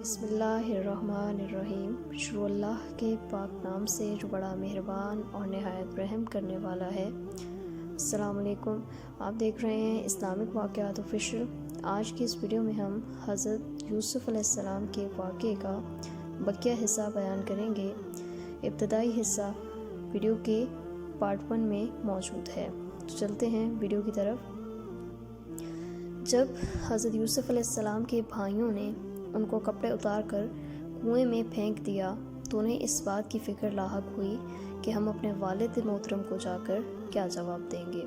بسم اللہ الرحمن الرحیم۔ شروع اللہ کے پاک نام سے جو بڑا مہربان اور نہایت رحم کرنے والا ہے۔ السلام علیکم، آپ دیکھ رہے ہیں اسلامک واقعات آفیشیل۔ آج کی اس ویڈیو میں ہم حضرت یوسف علیہ السلام کے واقعے کا بقیہ حصہ بیان کریں گے۔ ابتدائی حصہ ویڈیو کے پارٹ 1 میں موجود ہے، تو چلتے ہیں ویڈیو کی طرف۔ جب حضرت یوسف علیہ السلام کے بھائیوں نے ان کو کپڑے اتار کر کنویں میں پھینک دیا تو انہیں اس بات کی فکر لاحق ہوئی کہ ہم اپنے والد محترم کو جا کر کیا جواب دیں گے۔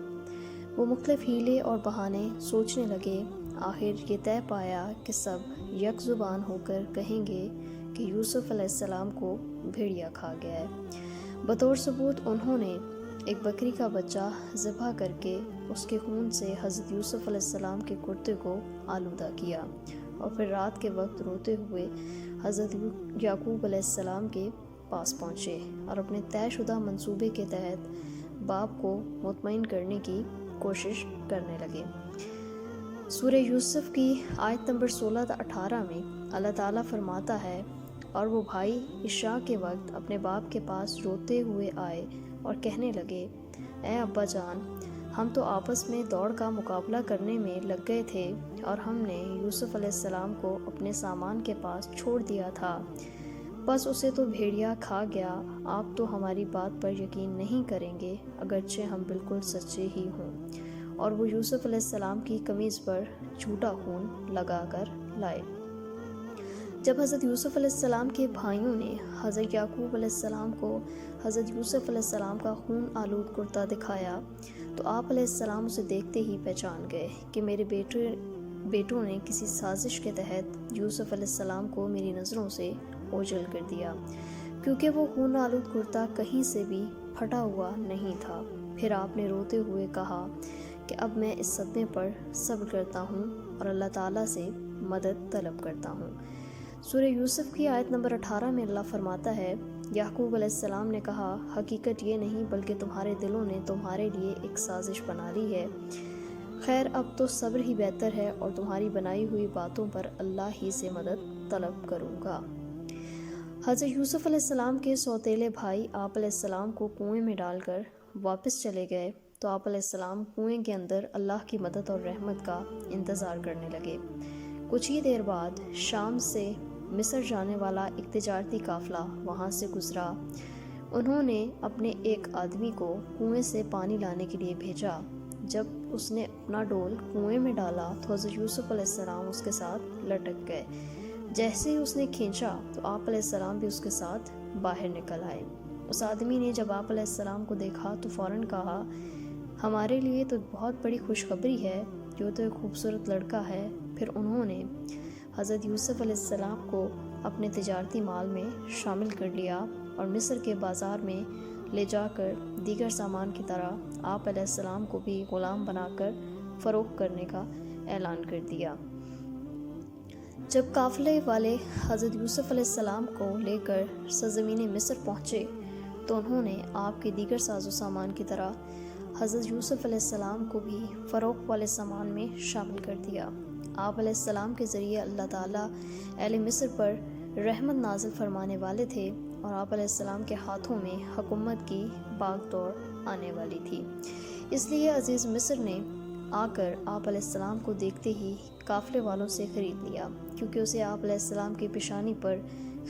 وہ مختلف ہیلے اور بہانے سوچنے لگے۔ آخر یہ طے پایا کہ سب یک زبان ہو کر کہیں گے کہ یوسف علیہ السلام کو بھیڑیا کھا گیا ہے۔ بطور ثبوت انہوں نے ایک بکری کا بچہ ذبح کر کے اس کے خون سے حضرت یوسف علیہ السلام کے کرتے کو آلودہ کیا، اور پھر رات کے وقت روتے ہوئے حضرت یعقوب علیہ السلام کے پاس پہنچے اور اپنے طے شدہ منصوبے کے تحت باپ کو مطمئن کرنے کی کوشش کرنے لگے۔ سورہ یوسف کی آیت نمبر 16 تا 18 میں اللہ تعالیٰ فرماتا ہے، اور وہ بھائی عشاء کے وقت اپنے باپ کے پاس روتے ہوئے آئے اور کہنے لگے، اے ابا جان، ہم تو آپس میں دوڑ کا مقابلہ کرنے میں لگ گئے تھے اور ہم نے یوسف علیہ السلام کو اپنے سامان کے پاس چھوڑ دیا تھا، بس اسے تو بھیڑیا کھا گیا۔ آپ تو ہماری بات پر یقین نہیں کریں گے اگرچہ ہم بالکل سچے ہی ہوں۔ اور وہ یوسف علیہ السلام کی قمیض پر جھوٹا خون لگا کر لائے۔ جب حضرت یوسف علیہ السلام کے بھائیوں نے حضرت یعقوب علیہ السلام کو حضرت یوسف علیہ السلام کا خون آلود کرتا دکھایا تو آپ علیہ السلام اسے دیکھتے ہی پہچان گئے کہ میرے بیٹوں نے کسی سازش کے تحت یوسف علیہ السلام کو میری نظروں سے اوجھل کر دیا، کیونکہ وہ خون آلود کرتا کہیں سے بھی پھٹا ہوا نہیں تھا۔ پھر آپ نے روتے ہوئے کہا کہ اب میں اس صدمے پر صبر کرتا ہوں اور اللہ تعالیٰ سے مدد طلب کرتا ہوں۔ سورہ یوسف کی آیت نمبر 18 میں اللہ فرماتا ہے، یعقوب علیہ السلام نے کہا، حقیقت یہ نہیں بلکہ تمہارے دلوں نے تمہارے لیے ایک سازش بنا لی ہے۔ خیر، اب تو صبر ہی بہتر ہے اور تمہاری بنائی ہوئی باتوں پر اللہ ہی سے مدد طلب کروں گا۔ حضرت یوسف علیہ السلام کے سوتیلے بھائی آپ علیہ السلام کو کنویں میں ڈال کر واپس چلے گئے تو آپ علیہ السلام کنویں کے اندر اللہ کی مدد اور رحمت کا انتظار کرنے لگے۔ کچھ ہی دیر بعد شام سے مصر جانے والا ایک تجارتی قافلہ وہاں سے گزرا۔ انہوں نے اپنے ایک آدمی کو کنویں سے پانی لانے کے لیے بھیجا۔ جب اس نے اپنا ڈول کنویں میں ڈالا تو حضرت یوسف علیہ السلام اس کے ساتھ لٹک گئے۔ جیسے ہی اس نے کھینچا تو آپ علیہ السلام بھی اس کے ساتھ باہر نکل آئے۔ اس آدمی نے جب آپ علیہ السلام کو دیکھا تو فوراً کہا، ہمارے لیے تو بہت بڑی خوشخبری ہے، جو تو ایک خوبصورت لڑکا ہے۔ پھر انہوں نے حضرت یوسف علیہ السلام کو اپنے تجارتی مال میں شامل کر لیا اور مصر کے بازار میں لے جا کر دیگر سامان کی طرح آپ علیہ السلام کو بھی غلام بنا کر فروخت کرنے کا اعلان کر دیا۔ جب قافلے والے حضرت یوسف علیہ السلام کو لے کر سرزمین مصر پہنچے تو انہوں نے آپ کے دیگر ساز و سامان کی طرح حضرت یوسف علیہ السلام کو بھی فروخت والے سامان میں شامل کر دیا۔ آپ علیہ السلام کے ذریعے اللہ تعالیٰ اہل مصر پر رحمت نازل فرمانے والے تھے اور آپ علیہ السلام کے ہاتھوں میں حکومت کی باغ دوڑ آنے والی تھی۔ اس لیے عزیز مصر نے آ کر آپ علیہ السلام کو دیکھتے ہی قافلے والوں سے خرید لیا، کیونکہ اسے آپ علیہ السلام کی پیشانی پر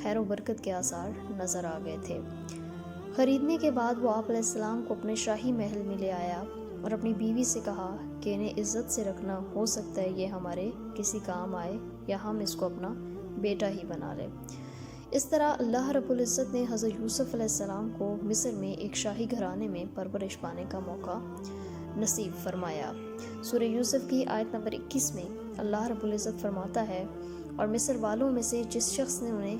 خیر و برکت کے آثار نظر آ گئے تھے۔ خریدنے کے بعد وہ آپ علیہ السلام کو اپنے شاہی محل میں لے آیا اور اپنی بیوی سے کہا کہ انہیں عزت سے رکھنا، ہو سکتا ہے یہ ہمارے کسی کام آئے یا ہم اس کو اپنا بیٹا ہی بنا لیں۔ اس طرح اللہ رب العزت نے حضرت یوسف علیہ السلام کو مصر میں ایک شاہی گھرانے میں پرورش پانے کا موقع نصیب فرمایا۔ سورہ یوسف کی آیت نمبر 21 میں اللہ رب العزت فرماتا ہے، اور مصر والوں میں سے جس شخص نے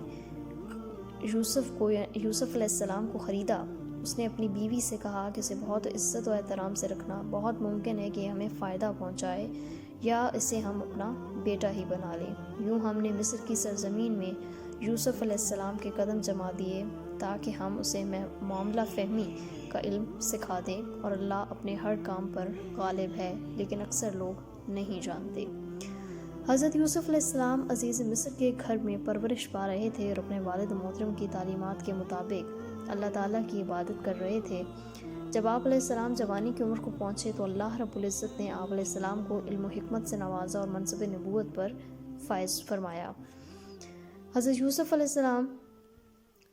یوسف علیہ السلام کو خریدا، اس نے اپنی بیوی سے کہا کہ اسے بہت عزت و احترام سے رکھنا، بہت ممکن ہے کہ ہمیں فائدہ پہنچائے یا اسے ہم اپنا بیٹا ہی بنا لیں۔ یوں ہم نے مصر کی سرزمین میں یوسف علیہ السلام کے قدم جما دیے تاکہ ہم اسے معاملہ فہمی کا علم سکھا دیں، اور اللہ اپنے ہر کام پر غالب ہے، لیکن اکثر لوگ نہیں جانتے۔ حضرت یوسف علیہ السلام عزیز مصر کے گھر میں پرورش پا رہے تھے اور اپنے والد محترم کی تعلیمات کے مطابق اللہ تعالیٰ کی عبادت کر رہے تھے۔ جب آپ علیہ السلام جوانی کی عمر کو پہنچے تو اللہ رب العزت نے آپ علیہ السلام کو علم و حکمت سے نوازا اور منصب نبوت پر فائز فرمایا۔ حضرت یوسف علیہ السلام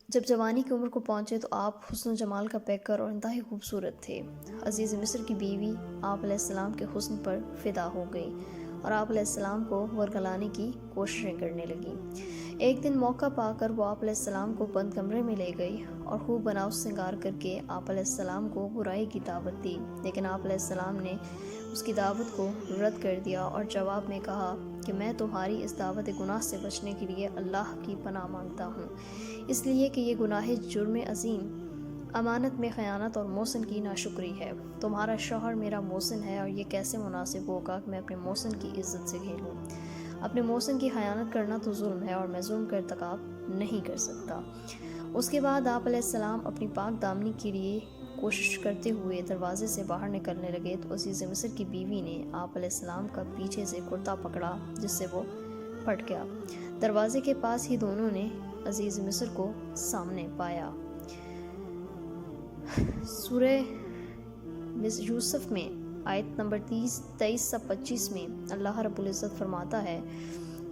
جب جوانی کی عمر کو پہنچے تو آپ حسن و جمال کا پیکر اور انتہائی خوبصورت تھے۔ عزیز مصر کی بیوی آپ علیہ السلام کے حسن پر فدا ہو گئی اور آپ علیہ السلام کو ورگلانے کی کوششیں کرنے لگی۔ ایک دن موقع پا کر وہ آپ علیہ السلام کو بند کمرے میں لے گئی اور خوب بناؤ سنگار کر کے آپ علیہ السلام کو برائی کی دعوت دی، لیکن آپ علیہ السلام نے اس کی دعوت کو رد کر دیا اور جواب میں کہا کہ میں تمہاری اس دعوت گناہ سے بچنے کے لیے اللہ کی پناہ مانگتا ہوں، اس لیے کہ یہ گناہ جرم عظیم امانت میں خیانت اور محسن کی ناشکری ہے۔ تمہارا شوہر میرا محسن ہے اور یہ کیسے مناسب ہوگا کہ میں اپنے محسن کی عزت سے کھیلوں؟ اپنے محسن کی خیانت کرنا تو ظلم ہے اور میں ظلم کا ارتکاب نہیں کر سکتا۔ اس کے بعد آپ علیہ السلام اپنی پاک دامنی کے لیے کوشش کرتے ہوئے دروازے سے باہر نکلنے لگے تو عزیز مصر کی بیوی نے آپ علیہ السلام کا پیچھے سے کرتا پکڑا جس سے وہ پھٹ گیا۔ دروازے کے پاس ہی دونوں نے عزیز مصر کو سامنے پایا۔ سورہ یوسف میں آیت نمبر 23 سے 25 میں اللہ رب العزت فرماتا ہے،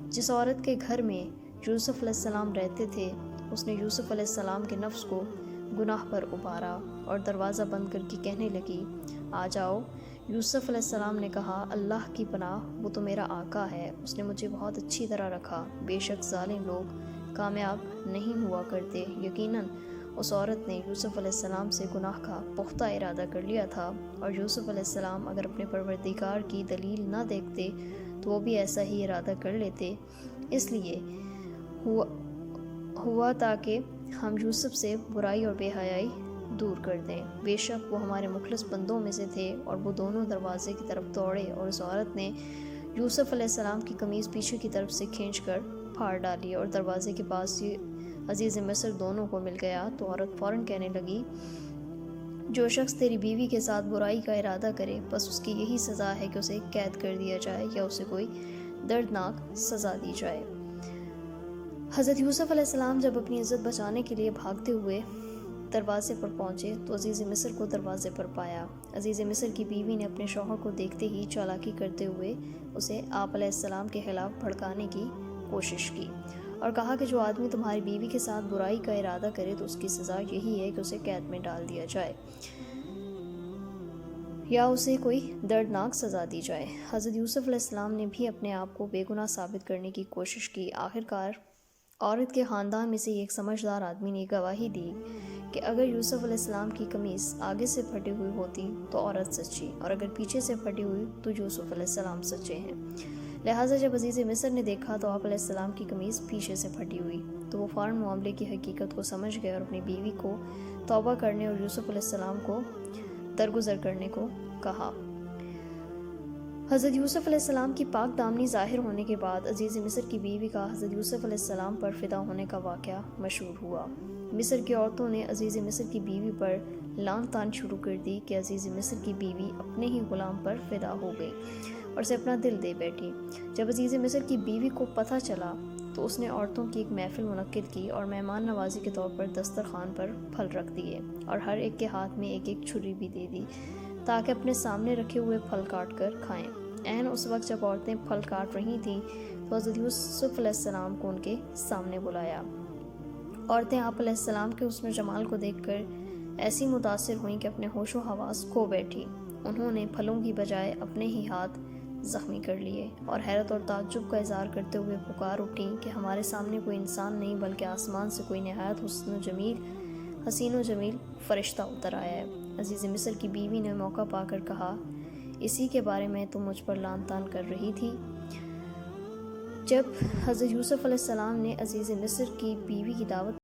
جس عورت کے گھر میں یوسف علیہ السلام رہتے تھے اس نے یوسف علیہ السلام کے نفس کو گناہ پر ابھارا اور دروازہ بند کر کے کہنے لگی، آ جاؤ۔ یوسف علیہ السلام نے کہا، اللہ کی پناہ، وہ تو میرا آقا ہے، اس نے مجھے بہت اچھی طرح رکھا، بے شک ظالم لوگ کامیاب نہیں ہوا کرتے۔ یقیناً اس عورت نے یوسف علیہ السلام سے گناہ کا پختہ ارادہ کر لیا تھا، اور یوسف علیہ السلام اگر اپنے پروردگار کی دلیل نہ دیکھتے تو وہ بھی ایسا ہی ارادہ کر لیتے، اس لیے ہوا تاکہ ہم یوسف سے برائی اور بے حیائی دور کر دیں۔ بے شک وہ ہمارے مخلص بندوں میں سے تھے۔ اور وہ دونوں دروازے کی طرف دوڑے اور اس عورت نے یوسف علیہ السلام کی قمیض پیچھے کی طرف سے کھینچ کر پھاڑ ڈالی اور دروازے کے پاس ہی عزیز مصر دونوں کو مل گیا تو عورت فوراً کہنے لگی، جو شخص تیری بیوی کے ساتھ برائی کا ارادہ کرے بس اس کی یہی سزا ہے کہ اسے قید کر دیا جائے یا اسے کوئی دردناک سزا دی جائے۔ حضرت یوسف علیہ السلام جب اپنی عزت بچانے کے لیے بھاگتے ہوئے دروازے پر پہنچے تو عزیز مصر کو دروازے پر پایا۔ عزیز مصر کی بیوی نے اپنے شوہر کو دیکھتے ہی چالاکی کرتے ہوئے اسے آپ علیہ السلام کے خلاف بھڑکانے کی کوشش کی اور کہا کہ جو آدمی تمہاری بیوی کے ساتھ برائی کا ارادہ کرے تو اس کی سزا یہی ہے کہ اسے قید میں ڈال دیا جائے یا اسے کوئی دردناک سزا دی جائے۔ حضرت یوسف علیہ السلام نے بھی اپنے آپ کو بے گناہ ثابت کرنے کی کوشش کی۔ آخرکار عورت کے خاندان میں سے ایک سمجھدار آدمی نے گواہی دی کہ اگر یوسف علیہ السلام کی قمیض آگے سے پھٹی ہوئی ہوتی تو عورت سچی، اور اگر پیچھے سے پھٹی ہوئی تو یوسف علیہ السلام سچے ہیں۔ لہٰذا جب عزیز مصر نے دیکھا تو آپ علیہ السلام کی قمیض پیچھے سے پھٹی ہوئی تو وہ فوراً معاملے کی حقیقت کو سمجھ گئے اور اپنی بیوی کو توبہ کرنے اور یوسف علیہ السلام کو درگزر کرنے کو کہا۔ حضرت یوسف علیہ السلام کی پاک دامنی ظاہر ہونے کے بعد عزیز مصر کی بیوی کا حضرت یوسف علیہ السلام پر فدا ہونے کا واقعہ مشہور ہوا۔ مصر کی عورتوں نے عزیز مصر کی بیوی پر لعن طعن شروع کر دی کہ عزیز مصر کی بیوی اپنے ہی غلام پر فدا ہو گئی اور اسے اپنا دل دے بیٹھی۔ جب عزیز مصر کی بیوی کو پتہ چلا تو اس نے عورتوں کی ایک محفل منعقد کی اور مہمان نوازی کے طور پر دسترخوان پر پھل رکھ دیے اور ہر ایک کے ہاتھ میں ایک ایک چھری بھی دے دی تاکہ اپنے سامنے رکھے ہوئے پھل کاٹ کر کھائیں۔ عین اس وقت جب عورتیں پھل کاٹ رہی تھیں تو حضرت یوسف علیہ السلام کو ان کے سامنے بلایا۔ عورتیں آپ علیہ السلام کے حسن و جمال کو دیکھ کر ایسی متاثر ہوئیں کہ اپنے ہوش و حواس کھو بیٹھی۔ انہوں نے پھلوں کی بجائے اپنے ہی ہاتھ زخمی کر لیے اور حیرت اور تعجب کا اظہار کرتے ہوئے پکار اٹھیں کہ ہمارے سامنے کوئی انسان نہیں بلکہ آسمان سے کوئی نہایت حسین و جمیل فرشتہ اتر آیا ہے۔ عزیز مصر کی بیوی نے موقع پا کر کہا، اسی کے بارے میں تم مجھ پر لعن طعن کر رہی تھی۔ جب حضرت یوسف علیہ السلام نے عزیز مصر کی بیوی کی دعوت